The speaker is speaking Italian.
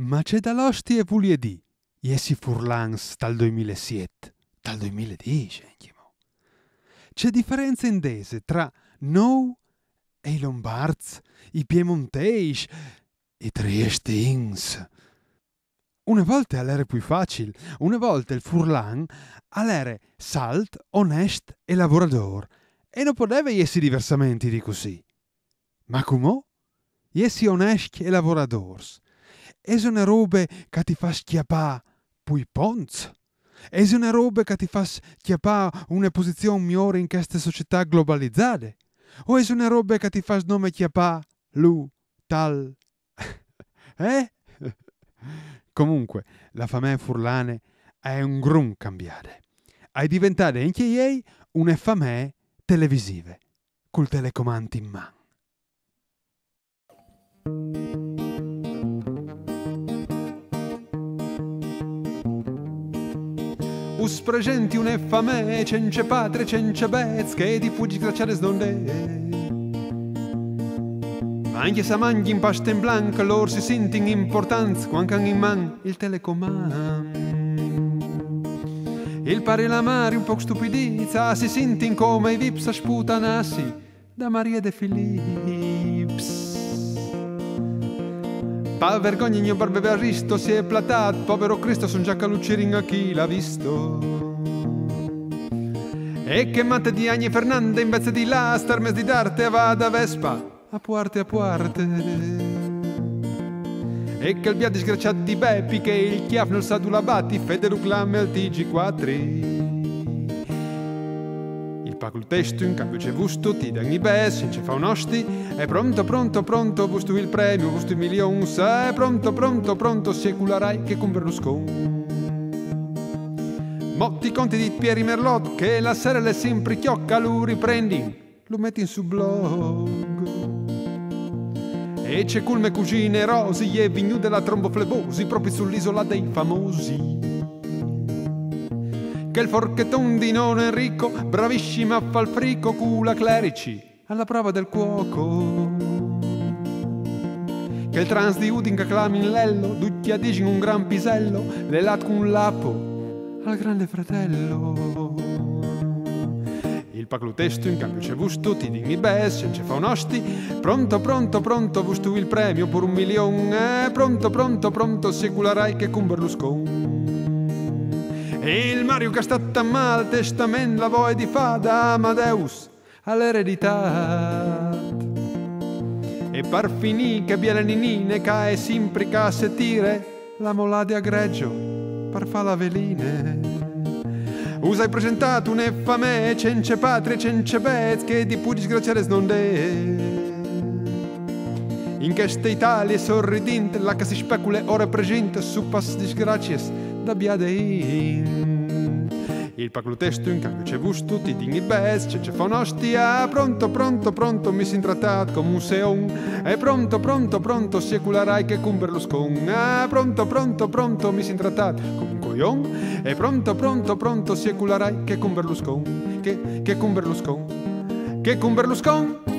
Ma c'è da l'osti e puliedì, essi furlans dal 2007, dal 2010, c'è differenza indese tra noi e i lombards, i piemontesi e triestins. Una volta all'era più facile, una volta il furlan all'era salt, onest e lavorador, e non poteva essere diversamente di così. Ma come? Essi onesti e lavoradors. È una roba che ti fa schiappare poi ponz. È una roba che ti fa schiappare una posizione migliore in queste società globalizzate. O è una roba che ti fa nome schiappare lu, tal. Comunque, la famiglia furlane è un grun cambiare. È diventata anche lei una famiglia televisiva, col telecomando in mano. Us presenti una famiglia, cence padre, cence bez, che di fuggi gracciare snonde. Ma anche se mangi in pasta in blanca, loro si sentono in importanza quando hanno in mano il telecomando. Il pari e la mare un po' stupidizza, si sentono come i vips a sputanassi da Maria de Philips. Pa vergogna mio barbe arristo si è platat, povero Cristo son già calucciringa chi l'ha visto. E che matte di Agne Fernanda in vez di là, starmes di d'arte va da Vespa. A puarte. E che il via disgraciati di Beppi, che il chiaf non sa la batti, fede reclame al TG4. Il pacul testo in cambio c'è vusto, ti dan i bes, se fa un osti, è pronto, vusto il premio, vusto il milione, è pronto, secularai che con Berlusconi. Motti conti di Pieri Merlot, che la sera le sempre chiocca, lo riprendi, lo metti in su blog. E c'è culme cugine rosi e vignu della tromboflebosi proprio sull'isola dei famosi. Che il forchetton di non Enrico, bravissima a far frico, cula clerici alla prova del cuoco. Che il trans di Udin che clama in lello, ducchia dici un gran pisello, le lat con un lapo al grande fratello. Il paclo testo in cambio c'è vusto, ti digni bes, ce fa un osti, pronto, vusto il premio per 1 milione, pronto, secularai che con Berlusconi. E il Mario che sta mal, testament la voce di fada Amadeus all'eredità. E par finì che biele ninine cae sempre casse tire, la mola di aggreggio par fa la veline. Us hai presentato un famè, cence patria, cence bez, che di più disgraziare snonde. In questa Italia sorridente, la che si specula ora presente, su pass disgrazies da biadein. Il paclo testo in cambio c'è vusto, ti digni bez, ce fa un'ostia, pronto, mi sin trattat come un seon. E pronto, secularai che con Berlusconi. Pronto, mi sin trattat come un coglion. E pronto, secularai che con Berlusconi. Che con Berlusconi.